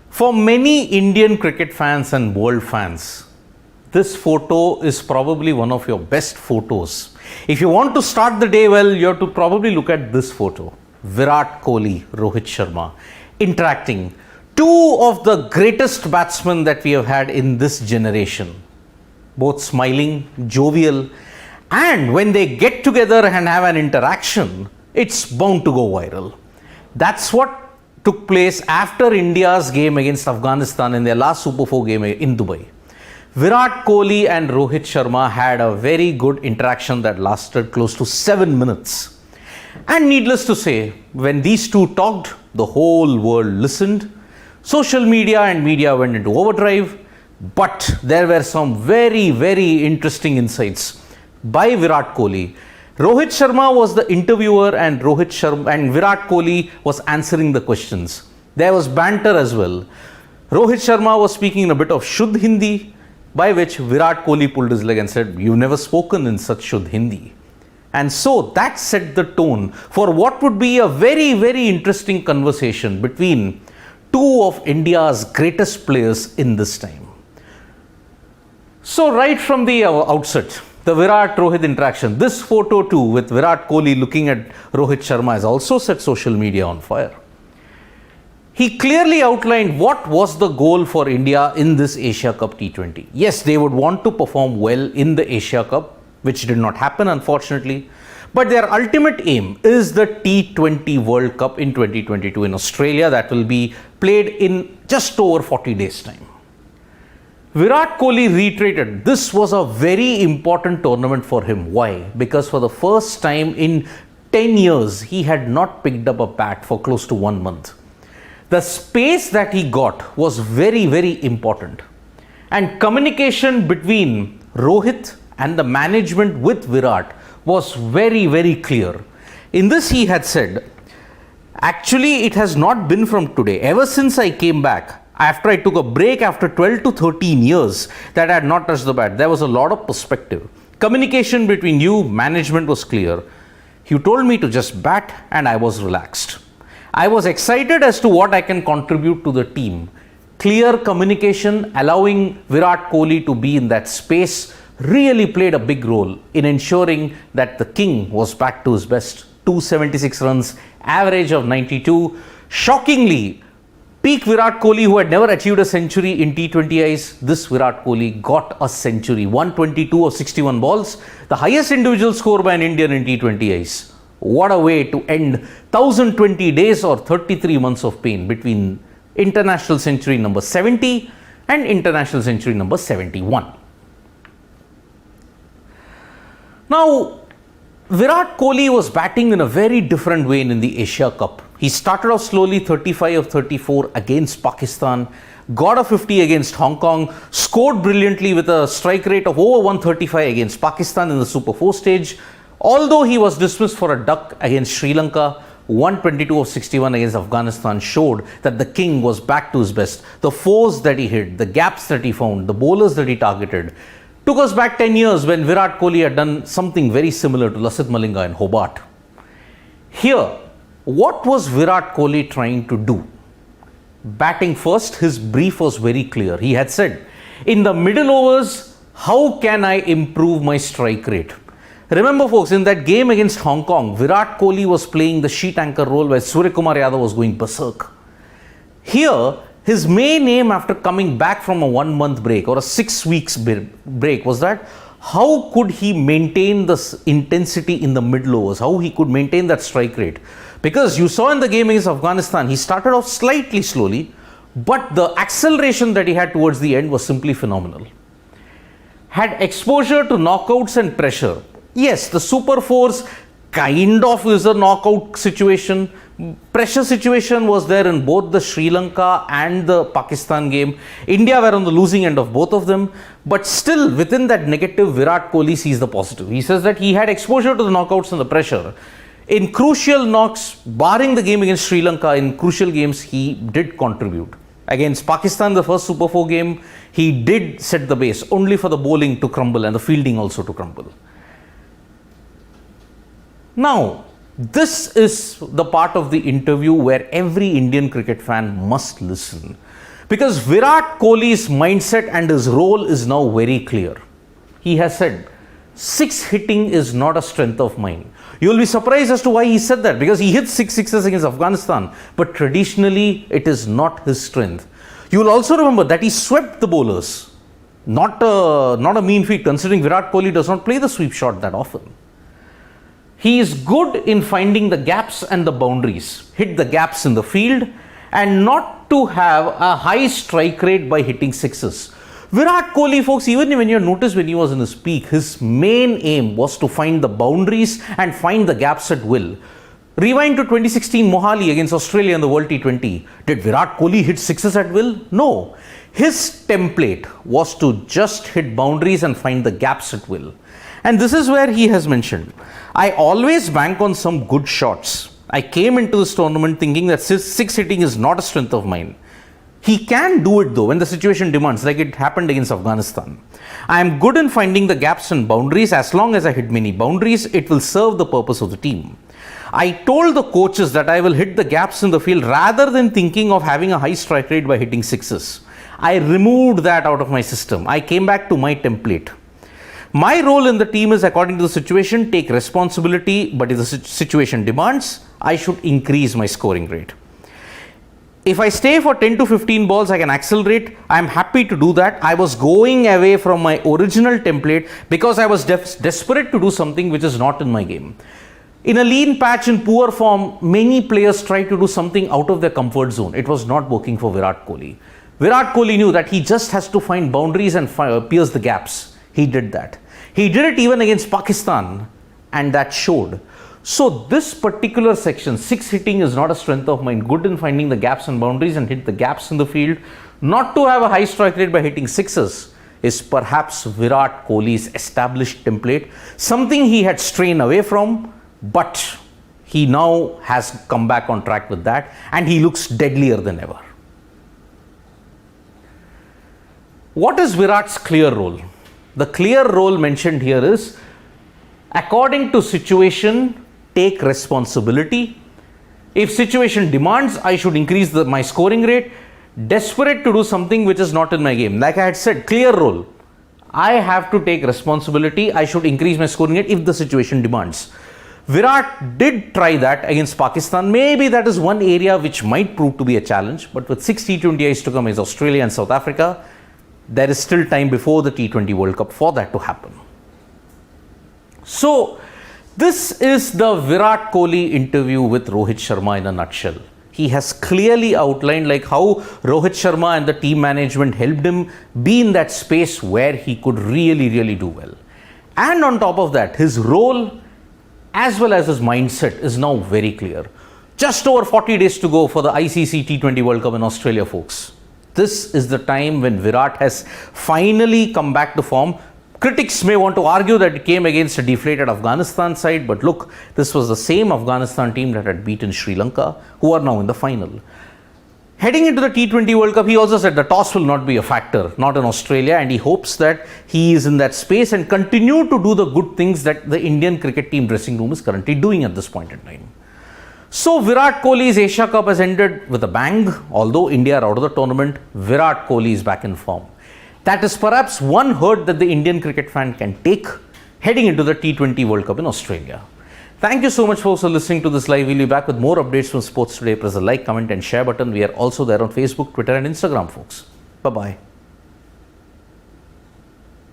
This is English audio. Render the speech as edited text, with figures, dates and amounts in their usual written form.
For many Indian cricket fans and world fans, this photo is probably one of your best photos. If you want to start the day well, you have to probably look at this photo. Virat Kohli, Rohit Sharma, interacting. Two of the greatest batsmen that we have had in this generation. Both smiling, jovial, and when they get together and have an interaction, it's bound to go viral. That's what took place after India's game against Afghanistan in their last Super 4 game in Dubai. Virat Kohli and Rohit Sharma had a very good interaction that lasted close to 7 minutes. And needless to say, when these two talked, the whole world listened. Social media and media went into overdrive, but there were some very, very interesting insights by Virat Kohli. Rohit Sharma was the interviewer and Virat Kohli was answering the questions. There was banter as well. Rohit Sharma was speaking in a bit of Shuddh Hindi, by which Virat Kohli pulled his leg and said, "You've never spoken in such Shuddh Hindi." And so that set the tone for what would be a very, very interesting conversation between two of India's greatest players in this time. So right from the outset, the Virat-Rohit interaction, this photo too with Virat Kohli looking at Rohit Sharma has also set social media on fire. He clearly outlined what was the goal for India in this Asia Cup T20. Yes, they would want to perform well in the Asia Cup, which did not happen unfortunately. But their ultimate aim is the T20 World Cup in 2022 in Australia that will be played in just over 40 days' time. Virat Kohli reiterated this was a very important tournament for him. Why? Because for the first time in 10 years, he had not picked up a bat for close to 1 month. The space that he got was very, very important. And communication between Rohit and the management with Virat was very, very clear. In this, he had said, "Actually, it has not been from today. Ever since I came back, after I took a break after 12 to 13 years that I had not touched the bat, there was a lot of perspective. Communication between you, management was clear. You told me to just bat and I was relaxed. I was excited as to what I can contribute to the team. Clear communication, allowing Virat Kohli to be in that space really played a big role in ensuring that the king was back to his best. 276 runs, average of 92. Shockingly, peak Virat Kohli, who had never achieved a century in T20Is, this Virat Kohli got a century. 122 of 61 balls, the highest individual score by an Indian in T20Is. What a way to end 1020 days or 33 months of pain between international century number 70 and international century number 71. Now, Virat Kohli was batting in a very different way in the Asia Cup. He started off slowly, 35 of 34 against Pakistan, got a 50 against Hong Kong, scored brilliantly with a strike rate of over 135 against Pakistan in the Super 4 stage. Although he was dismissed for a duck against Sri Lanka, 122 of 61 against Afghanistan showed that the king was back to his best. The fours that he hit, the gaps that he found, the bowlers that he targeted, took us back 10 years when Virat Kohli had done something very similar to Lasith Malinga in Hobart. Here, what was Virat Kohli trying to do? Batting first, his brief was very clear. He had said, in the middle overs, how can I improve my strike rate? Remember folks, in that game against Hong Kong, Virat Kohli was playing the sheet anchor role where Suryakumar Yadav was going berserk. Here, his main aim after coming back from a 1 month break or a 6 weeks break was that how could he maintain this intensity in the middle overs, how he could maintain that strike rate. Because you saw in the game against Afghanistan, he started off slightly slowly, but the acceleration that he had towards the end was simply phenomenal. Had exposure to knockouts and pressure. Yes, the Super 4s kind of is a knockout situation. Pressure situation was there in both the Sri Lanka and the Pakistan game. India were on the losing end of both of them. But still, within that negative, Virat Kohli sees the positive. He says that he had exposure to the knockouts and the pressure. In crucial knocks, barring the game against Sri Lanka, in crucial games, he did contribute. Against Pakistan, the first Super 4 game, he did set the base only for the bowling to crumble and the fielding also to crumble. Now, this is the part of the interview where every Indian cricket fan must listen. Because Virat Kohli's mindset and his role is now very clear. He has said, six hitting is not a strength of mine. You will be surprised as to why he said that, because he hit 6 sixes against Afghanistan, but traditionally it is not his strength. You will also remember that he swept the bowlers. Not a mean feat, considering Virat Kohli does not play the sweep shot that often. He is good in finding the gaps and the boundaries, hit the gaps in the field, and not to have a high strike rate by hitting sixes. Virat Kohli, folks, even when you notice when he was in his peak, his main aim was to find the boundaries and find the gaps at will. Rewind to 2016 Mohali against Australia in the World T20. Did Virat Kohli hit sixes at will? No. His template was to just hit boundaries and find the gaps at will. And this is where he has mentioned, I always bank on some good shots. I came into this tournament thinking that six hitting is not a strength of mine. He can do it though when the situation demands, like it happened against Afghanistan. I am good in finding the gaps and boundaries. As long as I hit many boundaries, it will serve the purpose of the team. I told the coaches that I will hit the gaps in the field rather than thinking of having a high strike rate by hitting sixes. I removed that out of my system. I came back to my template. My role in the team is, according to the situation, take responsibility, but if the situation demands, I should increase my scoring rate. If I stay for 10 to 15 balls, I can accelerate. I am happy to do that. I was going away from my original template because I was desperate to do something which is not in my game. In a lean patch, in poor form, many players try to do something out of their comfort zone. It was not working for Virat Kohli. Virat Kohli knew that he just has to find boundaries and pierce the gaps. He did that. He did it even against Pakistan, and that showed. So this particular section, six hitting is not a strength of mine, good in finding the gaps and boundaries and hit the gaps in the field, not to have a high strike rate by hitting sixes, is perhaps Virat Kohli's established template, something he had strayed away from, but he now has come back on track with that, and he looks deadlier than ever. What is Virat's clear role? The clear role mentioned here is, according to situation, take responsibility. If situation demands, I should increase my scoring rate. Desperate to do something which is not in my game. Like I had said, clear role. I have to take responsibility. I should increase my scoring rate if the situation demands. Virat did try that against Pakistan. Maybe that is one area which might prove to be a challenge. But with 6 T20Is to come against Australia and South Africa, there is still time before the T20 World Cup for that to happen. So, this is the Virat Kohli interview with Rohit Sharma in a nutshell. He has clearly outlined like how Rohit Sharma and the team management helped him be in that space where he could really do well. And on top of that, his role as well as his mindset is now very clear. Just over 40 days to go for the ICC T20 World Cup in Australia, folks. This is the time when Virat has finally come back to form. Critics may want to argue that it came against a deflated Afghanistan side, but look, this was the same Afghanistan team that had beaten Sri Lanka, who are now in the final. Heading into the T20 World Cup, he also said the toss will not be a factor, not in Australia, and he hopes that he is in that space and continue to do the good things that the Indian cricket team dressing room is currently doing at this point in time. So Virat Kohli's Asia Cup has ended with a bang. Although India are out of the tournament, Virat Kohli is back in form. That is perhaps one hurt that the Indian cricket fan can take heading into the T20 World Cup in Australia. Thank you so much folks for listening to this live. We'll be back with more updates from Sports Today. Press the like, comment and share button. We are also there on Facebook, Twitter and Instagram, folks. Bye-bye.